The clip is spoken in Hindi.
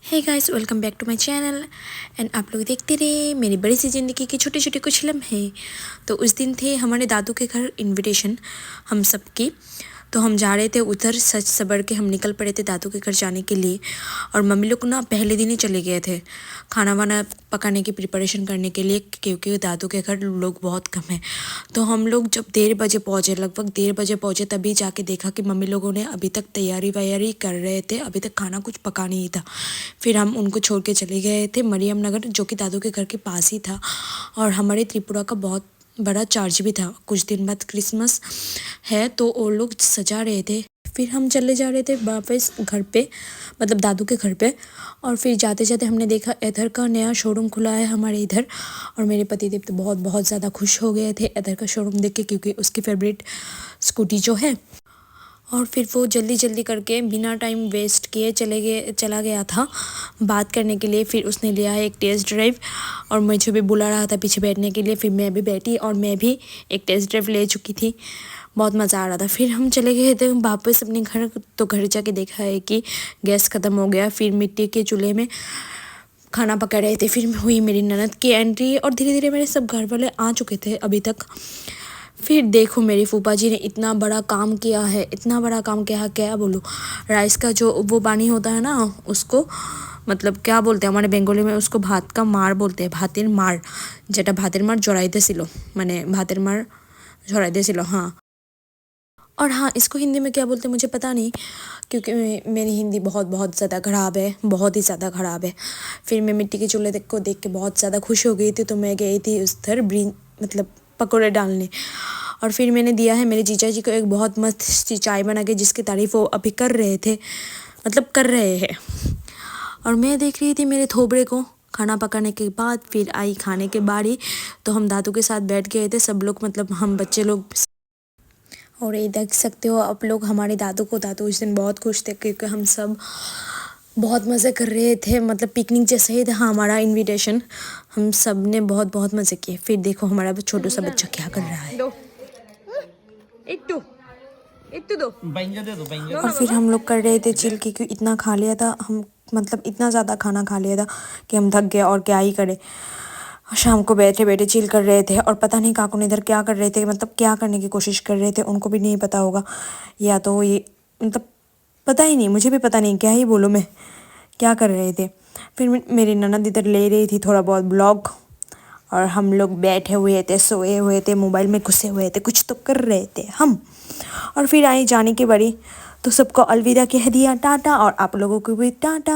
Hey guys, welcome back to my channel. And आप लोग देखते रहे मेरी बड़ी सी ज़िंदगी की छोटे छोटे कुछ लम्हे। तो उस दिन थे हमारे दादू के घर इनविटेशन हम सब की। तो हम जा रहे थे उधर, सच सबर के हम निकल पड़े थे दादू के घर जाने के लिए। और मम्मी लोग ना पहले दिन ही चले गए थे खाना वाना पकाने की प्रिपरेशन करने के लिए, क्योंकि दादू के घर लोग बहुत कम हैं। तो हम लोग जब 1:30 बजे पहुँचे, लगभग 1:30 बजे पहुँचे, तभी जाके देखा कि मम्मी लोगों ने अभी तक तैयारी वैयारी कर रहे थे, अभी तक खाना कुछ पका नहीं था। फिर हम उनको छोड़ के चले गए थे मरियम नगर, जो कि दादू के घर के पास ही था। और हमारे त्रिपुरा का बहुत बड़ा चार्ज भी था, कुछ दिन बाद क्रिसमस है तो वो लोग सजा रहे थे। फिर हम चले जा रहे थे वापस घर पे, मतलब दादू के घर पे। और फिर जाते जाते हमने देखा इधर का नया शोरूम खुला है हमारे इधर। और मेरे पतिदेव तो बहुत बहुत ज़्यादा खुश हो गए थे इधर का शोरूम देख के, क्योंकि उसकी फेवरेट स्कूटी जो है। और फिर वो जल्दी जल्दी करके बिना टाइम वेस्ट किए चला गया था बात करने के लिए। फिर उसने लिया है एक टेस्ट ड्राइव और मुझे भी बुला रहा था पीछे बैठने के लिए। फिर मैं भी बैठी और मैं भी एक टेस्ट ड्राइव ले चुकी थी। बहुत मज़ा आ रहा था। फिर हम चले गए थे वापस अपने घर। तो घर जाके देखा है कि गैस ख़त्म हो गया। फिर मिट्टी के चूल्हे में खाना पका रहे थे। फिर हुई मेरी ननद की एंट्री और धीरे धीरे मेरे सब घर वाले आ चुके थे अभी तक। फिर देखो मेरी फूफा जी ने इतना बड़ा काम किया है, इतना बड़ा काम किया है, क्या बोलूँ। राइस का जो वो पानी होता है ना, उसको मतलब क्या बोलते हैं हमारे बंगाली में, उसको भात का मार बोलते हैं, भातेर मार, जेटा भातेर मार जड़ाइते सिलो, माने भातेर मार झड़ाइते सिलो। हाँ, और हाँ, इसको हिंदी में क्या बोलते हैं मुझे पता नहीं, क्योंकि मेरी हिंदी बहुत बहुत ज़्यादा ख़राब है, बहुत ही ज़्यादा ख़राब है। फिर मैं मिट्टी के चूल्हे को देख के बहुत ज़्यादा खुश हो गई थी। तो मैं गई थी उधर मतलब पकौड़े डालने। और फिर मैंने दिया है मेरे जीजा जी को एक बहुत मस्त सी चाय बना के, जिसकी तारीफ़ वो अभी कर रहे थे, मतलब कर रहे हैं। और मैं देख रही थी मेरे थोबड़े को। खाना पकाने के बाद फिर आई खाने के बारी। तो हम दादू के साथ बैठ गए थे सब लोग, मतलब हम बच्चे लोग। और ये देख सकते हो आप लोग हमारे दादू को। दादू उस दिन बहुत खुश थे क्योंकि हम सब बहुत मज़े कर रहे थे, मतलब पिकनिक जैसे ही था हमारा इनविटेशन। हम सब ने बहुत बहुत मज़े किए। फिर देखो हमारा छोटू सा बच्चा क्या कर रहा है। और फिर हम लोग कर रहे थे चिल, क्योंकि इतना खा लिया था हम, मतलब इतना ज़्यादा खाना खा लिया था कि हम थक गए और क्या ही करे। शाम को बैठे बैठे चिल कर रहे थे। और पता नहीं काकू इधर क्या कर रहे थे, मतलब क्या करने की कोशिश कर रहे थे, उनको भी नहीं पता होगा। या तो ये मतलब पता ही नहीं, मुझे भी पता नहीं, क्या ही बोलूँ मैं, क्या कर रहे थे। फिर मेरी ननद इधर ले रही थी थोड़ा बहुत ब्लॉग। और हम लोग बैठे हुए थे, सोए हुए थे, मोबाइल में घुसे हुए थे, कुछ तो कर रहे थे हम। और फिर आई जाने की बारी, तो सबको अलविदा कह दिया, टाटा। और आप लोगों को भी टाटा।